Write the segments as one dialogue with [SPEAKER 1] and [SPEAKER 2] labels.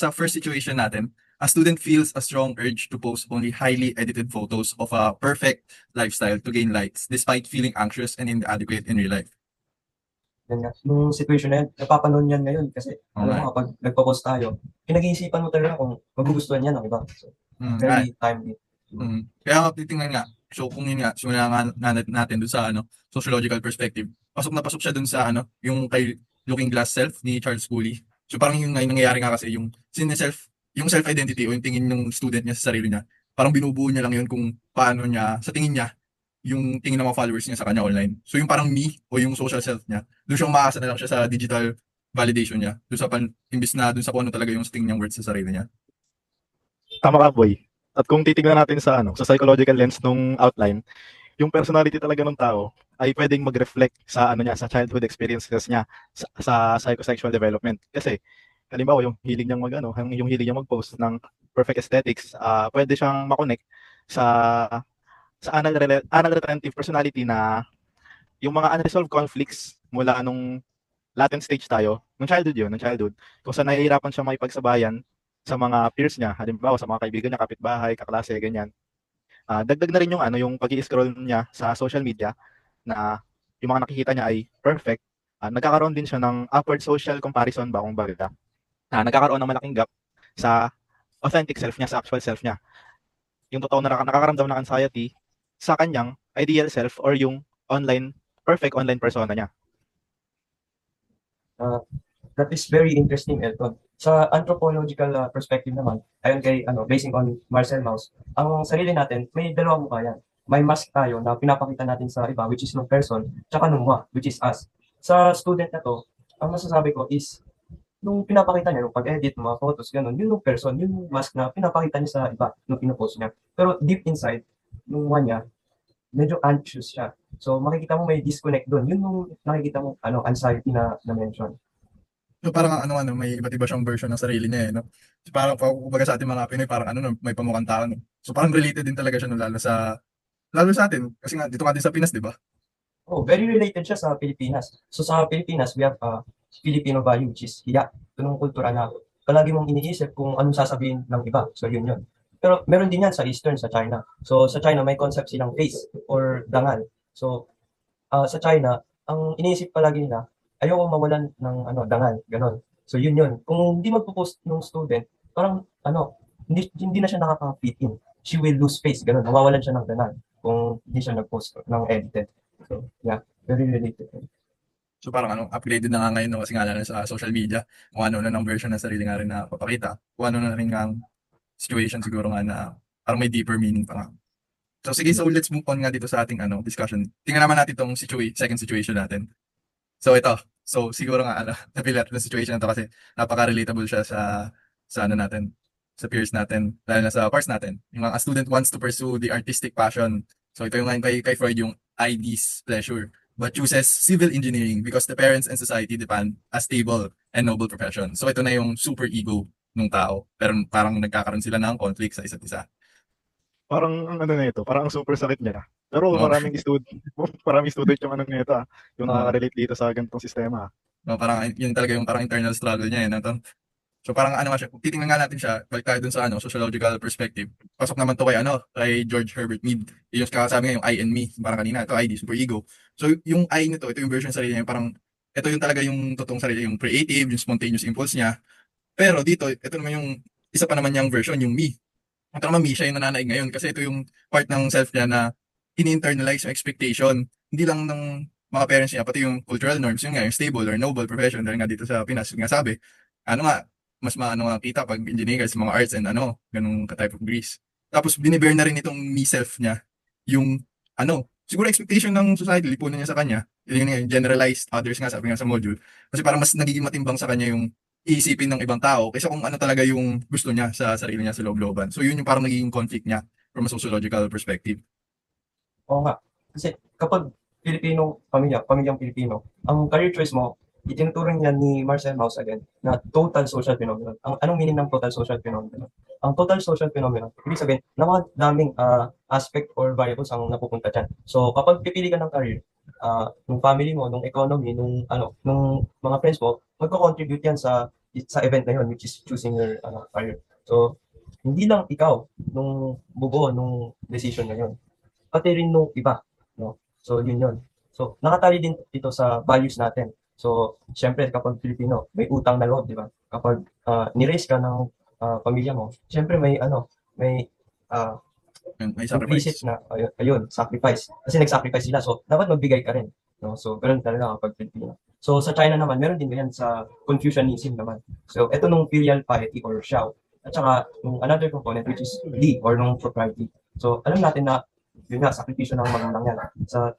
[SPEAKER 1] sa first situation natin, a student feels a strong urge to post only highly edited photos of a perfect lifestyle to gain likes despite feeling anxious and inadequate in real life.
[SPEAKER 2] Yan nga, nung situation na yan, napapanon yan ngayon kasi
[SPEAKER 1] Oo
[SPEAKER 2] alam
[SPEAKER 1] nga
[SPEAKER 2] mo
[SPEAKER 1] eh.
[SPEAKER 2] kapag nagpo-post tayo, pinag-iisipan mo talaga kung magugustuhan yan ng iba. So,
[SPEAKER 1] Mm,
[SPEAKER 2] very timely.
[SPEAKER 1] Kaya nga titingnan nga, so kung yun nga, simula nga natin dun sa sociological perspective, pasok na pasok siya dun sa yung kay Looking Glass Self ni Charles Cooley. So parang yung nga yung nangyayari nga kasi yung self-identity o yung tingin ng student niya sa sarili niya, parang binubuo niya lang yun kung paano niya, sa tingin niya, yung tingin ng mga followers niya sa kanya online. So yung parang me o yung social self niya, doon siyang maasa na lang siya sa digital validation niya. Doon sa imbis na doon sa kung ano talaga yung tingin niyang worth sa sarili niya.
[SPEAKER 3] Tama ka, boy. At kung titignan natin sa sa psychological lens nung outline, yung personality talaga ng tao ay pwedeng mag-reflect sa niya, sa childhood experiences niya sa psychosexual development. Kasi halimbawa yung hilig niyang yung hilig niyang mag-post ng perfect aesthetics, pwede siyang makonect sa anal retentive personality na yung mga unresolved conflicts mula nung latent stage tayo, nung childhood, kung saan nahihirapan siya makipagsabayan sa mga peers niya, halimbawa sa mga kaibigan niya, kapitbahay, kaklase, ganyan. Dagdag na rin yung yung pag-i-scroll niya sa social media na yung mga nakikita niya ay perfect. Nagkakaroon din siya ng upward social comparison ba kung baga. Nagkakaroon ng malaking gap sa authentic self niya, sa actual self niya. Yung totoo na nakakaramdam ng anxiety sa kanyang ideal self or yung perfect online persona niya.
[SPEAKER 2] That is very interesting, Elton. Sa anthropological perspective naman, ayon kay basing on Marcel Mauss, ang sarili natin may dalawang mukha yan. May mask tayo na pinapakita natin sa iba, which is nung person, tsaka nung moi, which is us. Sa student na to, ang masasabi ko is, nung pinapakita niya, nung pag-edit, mga photos, ganun, yun yung person, yun yung mask na pinapakita niya sa iba, nung pinopost niya. Pero deep inside, nung moi niya, medyo anxious siya. So makikita mo may disconnect doon. Yun yung nakikita mo anxiety na mention.
[SPEAKER 1] So parang may iba't iba siyang version ng sarili niya eh, no? So parang kumbaga sa ating mga Pinoy, parang no, may pamukhang tao, no? So parang related din talaga siya no, lalo sa atin. Kasi nga, dito nga din sa Pinas, di ba?
[SPEAKER 2] Oh, very related siya sa Pilipinas. So sa Pilipinas, we have Filipino value, which is hiya. Ito nung kultura na palagi mong iniisip kung anong sasabihin ng iba. So yun yun. Pero meron din yan sa Eastern, sa China. So sa China, may concept silang face or dangal. So sa China, ang iniisip palagi nila, ayoko mawalan ng dangal, ganon. So yun yun. Kung hindi magpo-post ng student, parang hindi na siya nakaka-fit in. She will lose face, ganon. Mawawalan siya ng dangal kung hindi siya nag-post ng edited. So yeah, very related.
[SPEAKER 1] So parang upgraded na nga ngayon no, kasi nga lalo sa social media, kung ano na ng version ng sarili nga rin na papakita, kung ano na rin ang situation siguro nga na parang may deeper meaning pa nga. So sige, so let's move on nga dito sa ating discussion. Tingnan naman natin itong second situation natin. So ito, so siguro nga napilat na situation na to kasi napaka-relatable siya sa natin, sa peers natin, lalo na sa course natin. Yung a student wants to pursue the artistic passion. So ito yung kay Freud yung ID's pleasure, but chooses civil engineering because the parents and society demand a stable and noble profession. So ito na yung super ego ng tao, pero parang nagkakaroon sila ng conflict sa isa't isa.
[SPEAKER 3] Parang ang na ito, parang ang super sakit niya. Pero
[SPEAKER 1] No?
[SPEAKER 3] maraming student yung nito, yung
[SPEAKER 1] Uh,
[SPEAKER 3] nakaka-relate dito sa ganitong sistema.
[SPEAKER 1] no, parang yun talaga yung parang internal struggle niya eh. No? So parang nga siya, kung titingnan nga natin siya, balik tayo dun sa sociological perspective. Pasok naman to kay George Herbert Mead. Yung kakasabi nga yung I and me, parang kanina, ito ID, super ego. So yung I nito, ito yung version sa sarili niya, parang ito yung talaga yung totoong sarili, yung creative, yung spontaneous impulse niya. Pero dito, ito naman yung isa pa naman niyang version, yung me. Ito naman me, siya yung nananaig ngayon kasi ito yung part ng self niya na ini-internalize yung expectation. Hindi lang ng mga parents niya, pati yung cultural norms, yung nga, yung stable or noble profession, dahil nga dito sa Pinas, yung nga sabi, nga, mas maano nga kita pag engineer sa mga arts and ganung ka-type of degrees. Tapos binibear na rin itong me self niya, yung siguro expectation ng society, lipunan niya sa kanya, yun yung generalized others nga, sabi nga sa module, kasi parang mas nagiging matimbang sa kanya yung iisipin ng ibang tao kaysa kung ano talaga yung gusto niya sa sarili niya sa loob-looban. So yun yung parang nagiging conflict niya from a sociological perspective.
[SPEAKER 2] Oo nga. Kasi kapag pamilyang Pilipino, ang career choice mo, itinuturing yan ni Marcel Mauss again, na total social phenomenon. Anong meaning ng total social phenomenon? Ang total social phenomenon, ibig sabihin, napakadaming aspect or variables ang napupunta dyan. So, kapag pipili ka ng career, nung family mo, nung economy, nung mga friends mo, magko-contribute yan sa sa event na yun, which is choosing your career. So, hindi lang ikaw nung bubuo nung decision na yun, pati rin nung iba, no? So, yun yun. So, nakatali din ito sa values natin. So, syempre, kapag Filipino, may utang na loob, di ba? Kapag ni-raise ka ng pamilya mo, syempre may ah,
[SPEAKER 1] May sacrifice.
[SPEAKER 2] implicit na, ayun, sacrifice. Kasi nag-sacrifice sila. So, dapat magbigay ka rin. No? So, ganun talaga kapag Filipino. So, sa China naman, meron din ganyan sa Confucianism naman. So, ito nung filial piety or Xiao. At saka, nung another component, which is Li or nung propriety. So, alam natin na, yun nga, sakripisyo ng magulang yan. Sa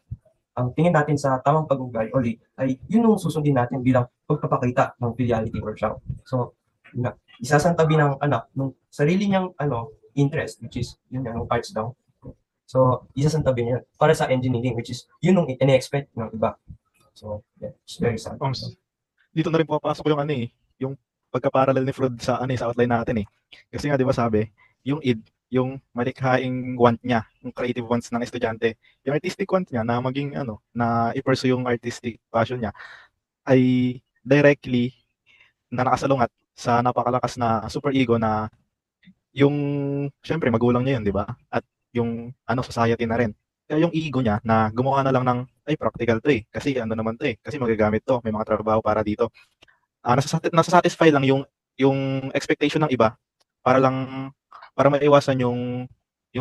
[SPEAKER 2] ang tingin natin sa tamang pag-ugay o Li, ay yun yung susundin natin bilang pagpapakita ng filiality or Xiao. So, yun nga, isasantabi ng anak nung sarili niyang interest, which is yun nga, nung arts daw. So, isasantabi niya para sa engineering, which is yun yung ini-expect ng iba. So, yeah, it's very sad.
[SPEAKER 3] Dito na rin pumapasok yung yung pagka-parallel ni Freud sa sa outline natin eh. Kasi nga 'di ba sabi, yung id, yung malikhaing want niya, yung creative wants ng estudyante, yung artistic want niya na maging na i-pursue yung artistic passion niya ay directly na nakasalungat sa napakalakas na super ego na yung syempre magulang niya yun, 'di ba? At yung society na rin. Kaya yung ego niya na gumawa na lang ng ay practical to eh. Kasi naman to eh. Kasi magagamit to. May mga trabaho para dito. Nasasatisfy lang yung expectation ng iba para maiwasan yung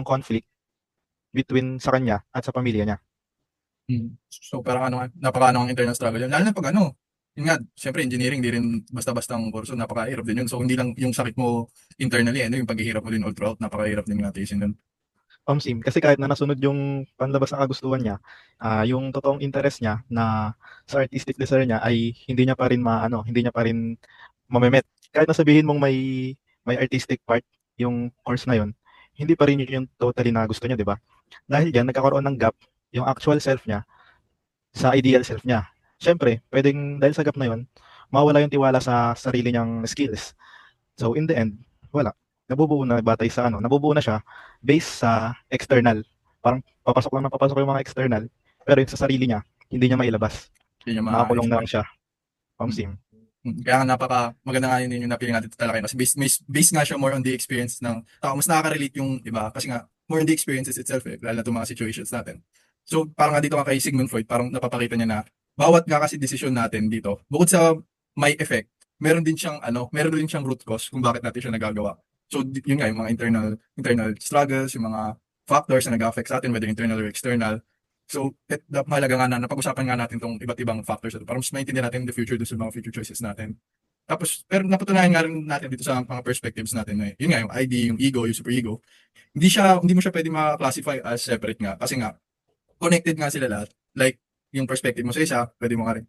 [SPEAKER 3] conflict between sa kanya at sa pamilya niya.
[SPEAKER 1] So parang napaka ang internal struggle yun. Lalo na pag yun nga, syempre engineering, di rin basta-bastang kurso, napakahirap din yun. So hindi lang yung sakit mo internally, yung paghihirap mo din all throughout, napakahirap din nga tiisin dun.
[SPEAKER 3] Sim, kasi kahit na nasunod yung panlabas na kagustuhan niya, yung totoong interest niya na sa artistic desire niya ay hindi niya pa rin hindi niya pa rin mamemet. Kahit na sabihin mong may artistic part yung course na yun, hindi pa rin yun yung totally na gusto niya, 'di ba? Dahil diyan nagkakaroon ng gap yung actual self niya sa ideal self niya. Siyempre, pwedeng dahil sa gap na yun, mawala yung tiwala sa sarili niyang skills. So in the end, wala. Nabubuo na siya based sa external. Parang papasok yung mga external, pero yung sa sarili niya, hindi niya mailabas.
[SPEAKER 1] Hindi niya
[SPEAKER 3] Nakakulong na lang siya. Sim.
[SPEAKER 1] Kaya nga maganda nga yun yung napili natin talaga kasi based nga siya more on the experience ng tao. Mas nakaka-relate yung iba kasi nga more on the experiences itself lalo na itong mga situations natin. So parang nga dito nga kay Sigmund Freud, parang napapakita niya na bawat nga kasi desisyon natin dito, bukod sa may effect, meron din siyang root cause kung bakit natin siya nagagawa. So yun nga yung mga internal struggles, yung mga factors na nag-affect sa atin whether internal or external. So, mahalaga nga na napag-usapan nga natin tong iba't ibang factors para mas maintindihan natin in the future doon sa mga future choices natin. Tapos, pero napatunayan nga rin natin dito sa mga perspectives natin na yun nga, yung ID, yung ego, yung superego, hindi mo siya pwede ma-classify as separate nga kasi nga, connected nga sila lahat. Like, yung perspective mo sa isa, pwede mo nga rin,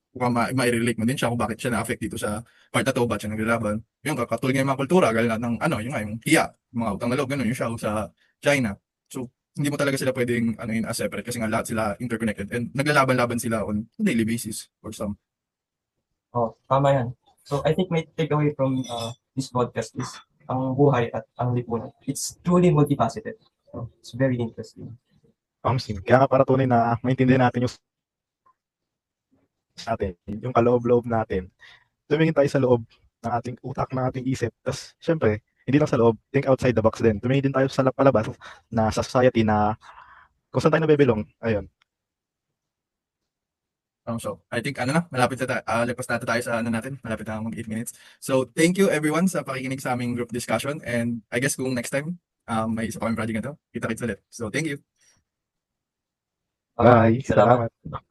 [SPEAKER 1] ma-relate mo din siya kung bakit siya na-affect dito sa part na to, ba't siya naglalaban. Yung katulad nga yung mga kultura, gala ng yung hiya, yung mga utang na loob, ganun, yung Xiao sa China. So, hindi mo talaga sila pwedeng as separate kasi nga lahat sila interconnected and naglalaban-laban sila on a daily basis or some.
[SPEAKER 2] Oh, tama yan. So, I think my takeaway from this podcast is ang buhay at ang lipunan. It's truly multifaceted. So, it's very interesting.
[SPEAKER 3] Sim. Kaya nga para tunay na maintindihan natin yung kaloob-loob natin. Tumingin tayo sa loob ng ating utak, ng ating isip. Tapos, syempre, hindi lang sa loob, think outside the box din. Tumingin din tayo sa palabas na sa society na kung saan tayo nabebelong. Ayun.
[SPEAKER 1] So, I think malapit na lipas na tayo sa natin, malapit na mag 8 minutes. So, thank you everyone sa pakikinig sa aming group discussion and I guess kung next time, may isa pa kaming project na to, kita-kits ulit. So, thank you.
[SPEAKER 3] Bye.
[SPEAKER 2] Salamat.
[SPEAKER 3] Salamat.